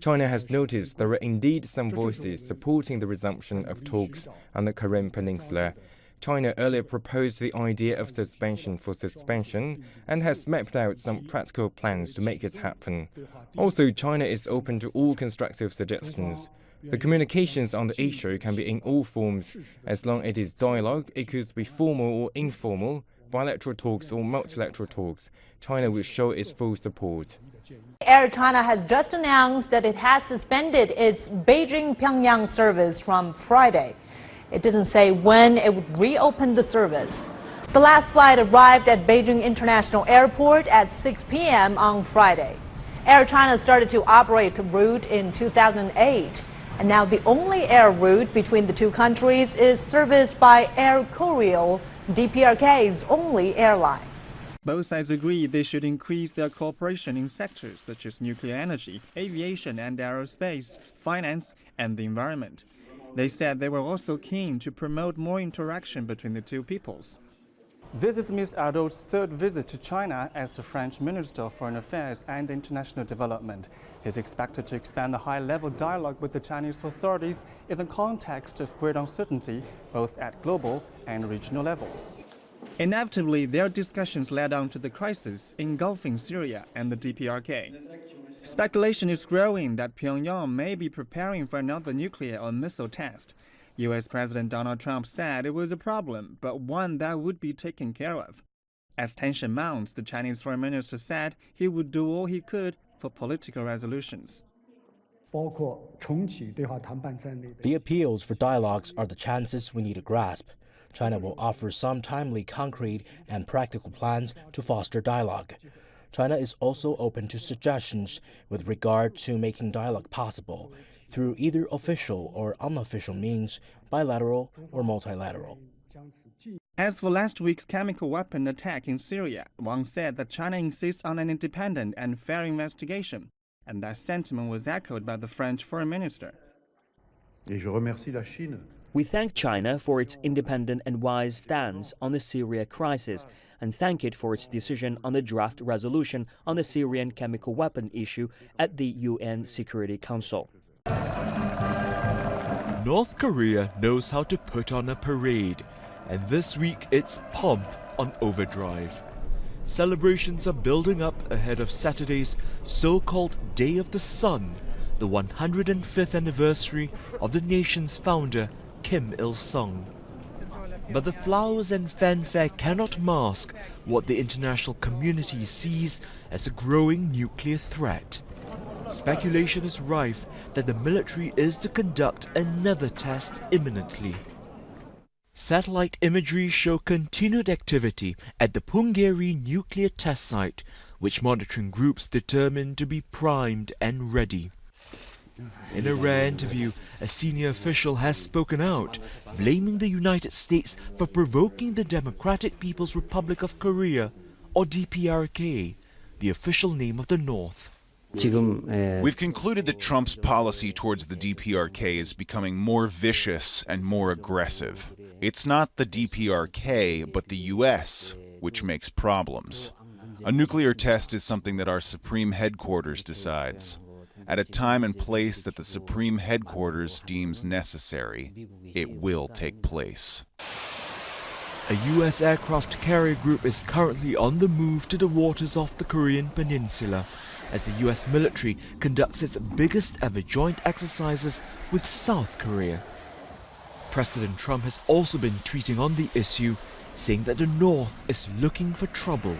China has noticed there are indeed some voices supporting the resumption of talks on the Korean peninsula. China earlier proposed the idea of suspension for suspension and has mapped out some practical plans to make it happen. Also, China is open to all constructive suggestions. The communications on the issue can be in all forms. As long as it is dialogue, it could be formal or informal, bilateral talks or multilateral talks. China will show its full support. Air China has just announced that it has suspended its Beijing-Pyongyang service from Friday. It doesn't say when it would reopen the service. The last flight arrived at Beijing International Airport at 6 p.m. on Friday. Air China started to operate the route in 2008, and now the only air route between the two countries is serviced by Air Koryo, DPRK's only airline. Both sides agree they should increase their cooperation in sectors such as nuclear energy, aviation and aerospace, finance, and the environment. They said they were also keen to promote more interaction between the two peoples. This is Mr. Arnault's third visit to China as the French Minister of Foreign Affairs and International Development. He's expected to expand the high-level dialogue with the Chinese authorities in the context of great uncertainty, both at global and regional levels. Inevitably, their discussions led on to the crisis engulfing Syria and the DPRK. Speculation is growing that Pyongyang may be preparing for another nuclear or missile test. U.S. President Donald Trump said it was a problem, but one that would be taken care of. As tension mounts, the Chinese Foreign Minister said he would do all he could for political resolutions. The appeals for dialogues are the chances we need to grasp. China will offer some timely, concrete, and practical plans to foster dialogue. China is also open to suggestions with regard to making dialogue possible through either official or unofficial means, bilateral or multilateral. As for last week's chemical weapon attack in Syria, Wang said that China insists on an independent and fair investigation, and that sentiment was echoed by the French Foreign Minister. We thank China for its independent and wise stance on the Syria crisis and thank it for its decision on the draft resolution on the Syrian chemical weapon issue at the UN Security Council. North Korea knows how to put on a parade, and this week it's pomp on overdrive. Celebrations are building up ahead of Saturday's so-called Day of the Sun, the 105th anniversary of the nation's founder, Kim Il-sung. But the flowers and fanfare cannot mask what the international community sees as a growing nuclear threat. Speculation is rife that the military is to conduct another test imminently. Satellite imagery show continued activity at the Punggye-ri nuclear test site, which monitoring groups determine to be primed and ready. In a rare interview, a senior official has spoken out, blaming the United States for provoking the Democratic People's Republic of Korea, or DPRK, the official name of the North. We've concluded that Trump's policy towards the DPRK is becoming more vicious and more aggressive. It's not the DPRK, but the U.S., which makes problems. A nuclear test is something that our Supreme Headquarters decides. At a time and place that the Supreme Headquarters deems necessary, it will take place. A U.S. aircraft carrier group is currently on the move to the waters off the Korean peninsula as the U.S. military conducts its biggest ever joint exercises with South Korea. President Trump has also been tweeting on the issue, saying that the North is looking for trouble.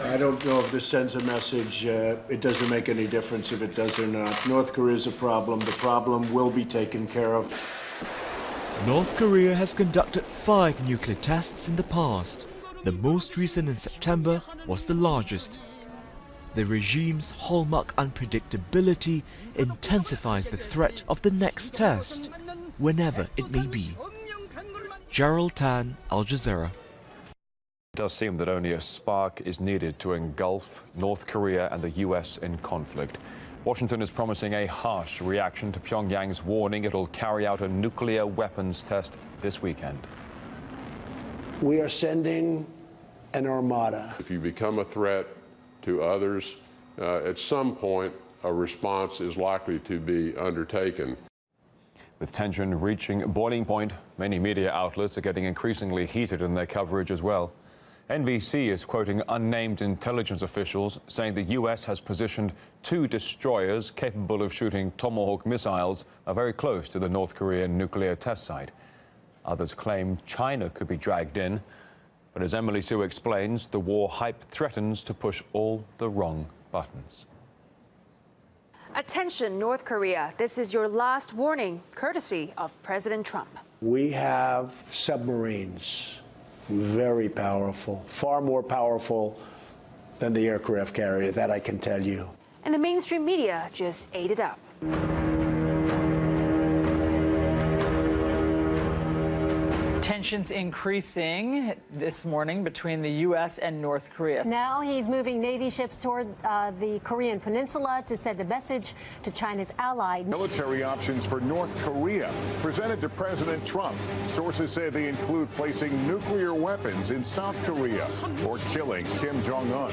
I don't know if this sends a message. It doesn't make any difference if it does or not. North Korea is a problem. The problem will be taken care of. North Korea has conducted 5 nuclear tests in the past. The most recent in September was the largest. The regime's hallmark unpredictability intensifies the threat of the next test, whenever it may be. Gerald Tan, Al Jazeera. It does seem that only a spark is needed to engulf North Korea and the U.S. in conflict. Washington is promising a harsh reaction to Pyongyang's warning it'll carry out a nuclear weapons test this weekend. We are sending an armada. If you become a threat to others, at some point, a response is likely to be undertaken. With tension reaching boiling point, many media outlets are getting increasingly heated in their coverage as well. NBC is quoting unnamed intelligence officials saying the U.S. has positioned 2 destroyers capable of shooting Tomahawk missiles very close to the North Korean nuclear test site. Others claim China could be dragged in. But as Emily Sue explains, the war hype threatens to push all the wrong buttons. Attention, North Korea. This is your last warning, courtesy of President Trump. We have submarines, very powerful, far more powerful than the aircraft carrier, that I can tell you. And the mainstream media just ate it up. Tensions increasing this morning between the U.S. and North Korea. Now he's moving Navy ships toward the Korean peninsula to send a message to China's ally. Military options for North Korea presented to President Trump. Sources say they include placing nuclear weapons in South Korea or killing Kim Jong-un.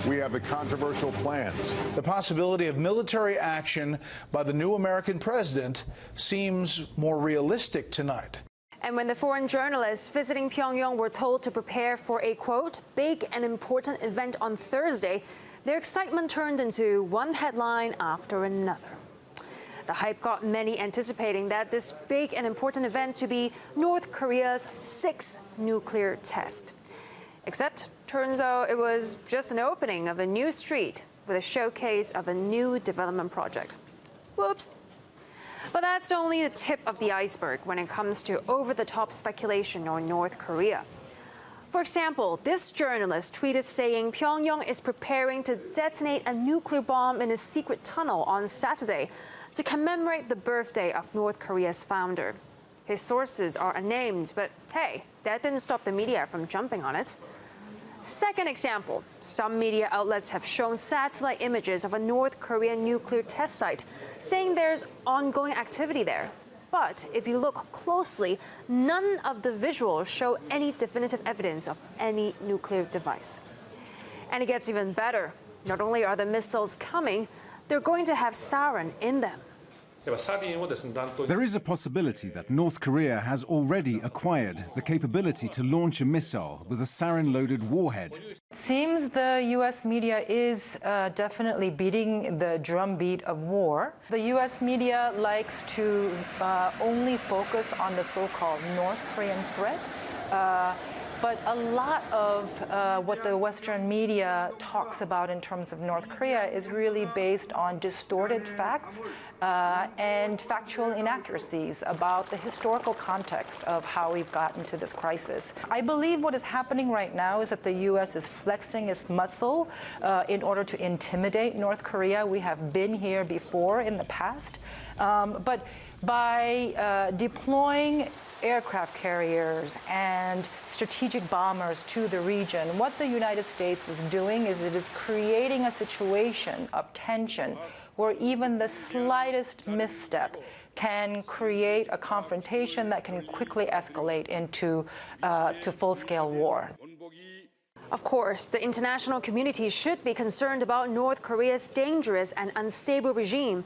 We have the controversial plans. The possibility of military action by the new American president seems more realistic tonight. And when the foreign journalists visiting Pyongyang were told to prepare for a, quote, big and important event on Thursday, their excitement turned into one headline after another. The hype got many anticipating that this big and important event to be North Korea's 6th nuclear test. Except, turns out it was just an opening of a new street with a showcase of a new development project. Whoops. But that's only the tip of the iceberg when it comes to over-the-top speculation on North Korea. For example, this journalist tweeted saying Pyongyang is preparing to detonate a nuclear bomb in a secret tunnel on Saturday to commemorate the birthday of North Korea's founder. His sources are unnamed, but hey, that didn't stop the media from jumping on it. Second example, some media outlets have shown satellite images of a North Korean nuclear test site, saying there's ongoing activity there. But if you look closely, none of the visuals show any definitive evidence of any nuclear device. And it gets even better. Not only are the missiles coming, they're going to have sarin in them. There is a possibility that North Korea has already acquired the capability to launch a missile with a sarin-loaded warhead. It seems the U.S. media is definitely beating the drumbeat of war. The U.S. media likes to only focus on the so-called North Korean threat. But a lot of what the Western media talks about in terms of North Korea is really based on distorted facts and factual inaccuracies about the historical context of how we've gotten to this crisis. I believe what is happening right now is that the U.S. is flexing its muscle in order to intimidate North Korea. We have been here before in the past. But by deploying aircraft carriers and strategic bombers to the region, what the United States is doing is it is creating a situation of tension where even the slightest misstep can create a confrontation that can quickly escalate into to full-scale war. Of course, the international community should be concerned about North Korea's dangerous and unstable regime,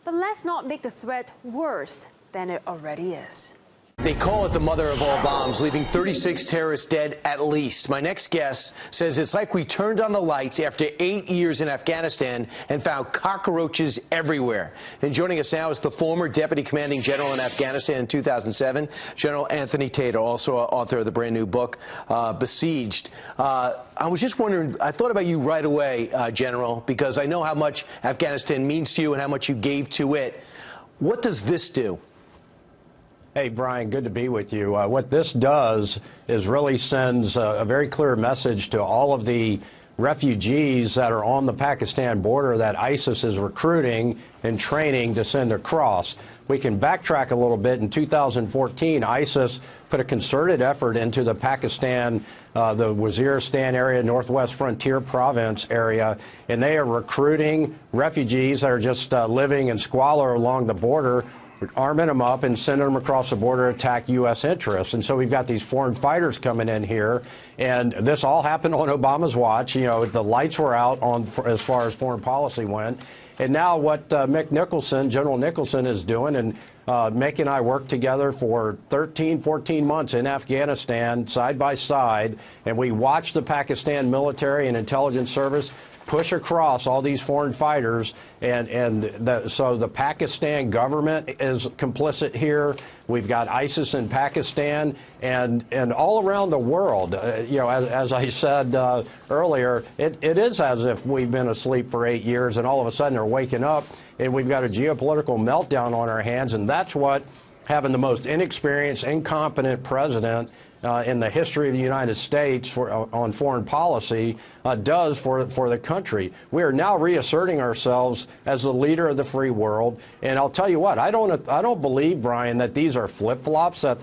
but let's not make the threat worse than it already is. They call it the mother of all bombs, leaving 36 terrorists dead at least. My next guest says it's like we turned on the lights after 8 years in Afghanistan and found cockroaches everywhere. And joining us now is the former Deputy Commanding General in Afghanistan in 2007, General Anthony Tater, also author of the brand new book, Besieged. I was just wondering, I thought about you right away, General, because I know how much Afghanistan means to you and how much you gave to it. What does this do? Hey, Brian, good to be with you. What this does is really sends a very clear message to all of the refugees that are on the Pakistan border that ISIS is recruiting and training to send across. We can backtrack a little bit. In 2014, ISIS put a concerted effort into the Pakistan, the Waziristan area, Northwest Frontier Province area, and they are recruiting refugees that are just living in squalor along the border, arming them up and sending them across the border to attack U.S. interests. And so we've got these foreign fighters coming in here, and this all happened on Obama's watch. You know, the lights were out on as far as foreign policy went. And now what General Nicholson is doing, and Mick and I worked together for 13, 14 months in Afghanistan side by side, and we watched the Pakistan military and intelligence service push across all these foreign fighters, so the Pakistan government is complicit here. We've got ISIS in Pakistan and all around the world. You know, as I said earlier, it is as if we've been asleep for 8 years and all of a sudden they're waking up and we've got a geopolitical meltdown on our hands, and that's what having the most inexperienced, incompetent president in the history of the United States on foreign policy does for the country. We are now reasserting ourselves as the leader of the free world, and I'll tell you what, I don't believe, Brian, that these are flip-flops that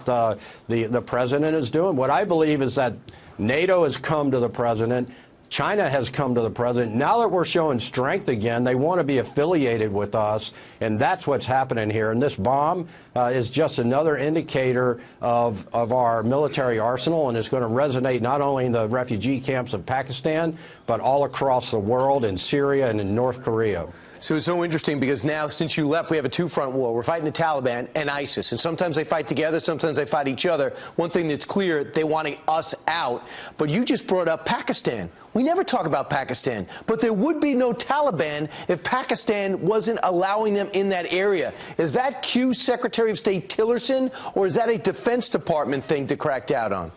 the president is doing. What I believe is that NATO has come to the president. China has come to the president. Now that we're showing strength again, they want to be affiliated with us, and that's what's happening here. And this bomb is just another indicator of our military arsenal, and it's going to resonate not only in the refugee camps of Pakistan, but all across the world, in Syria and in North Korea. So it's so interesting because now, since you left, we have a two-front war. We're fighting the Taliban and ISIS, and sometimes they fight together, sometimes they fight each other. One thing that's clear, they want us out. But you just brought up Pakistan. We never talk about Pakistan, but there would be no Taliban if Pakistan wasn't allowing them in that area. Is that cue Secretary of State Tillerson, or is that a Defense Department thing to crack down on?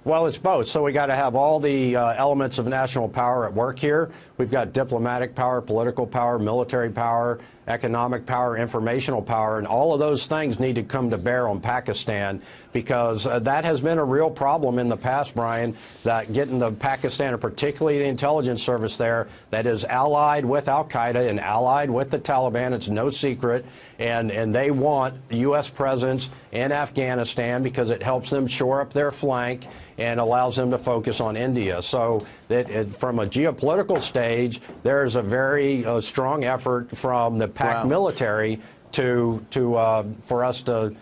Well, it's both. So we got to have all the elements of national power at work here. We've got diplomatic power, political power, military power, economic power, informational power, and all of those things need to come to bear on Pakistan, because that has been a real problem in the past, Brian, that getting the Pakistan, and particularly the intelligence service there, that is allied with al-Qaeda and allied with the Taliban. It's no secret, and they want U.S. presence in Afghanistan because it helps them shore up their flank and allows them to focus on India. So from a geopolitical stage, there's a very strong effort from the Pak military for us to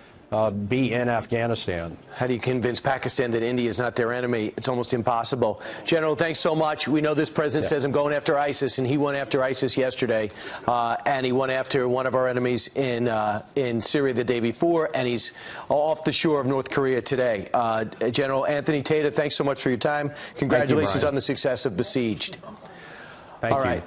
be in Afghanistan. How do you convince Pakistan that India is not their enemy? It's almost impossible. General, thanks so much. We know this president says I'm going after ISIS, and he went after ISIS yesterday, and he went after one of our enemies in Syria the day before, and he's off the shore of North Korea today. General Anthony Tata, thanks so much for your time. Congratulations on the success of Besieged. Thank you. All right.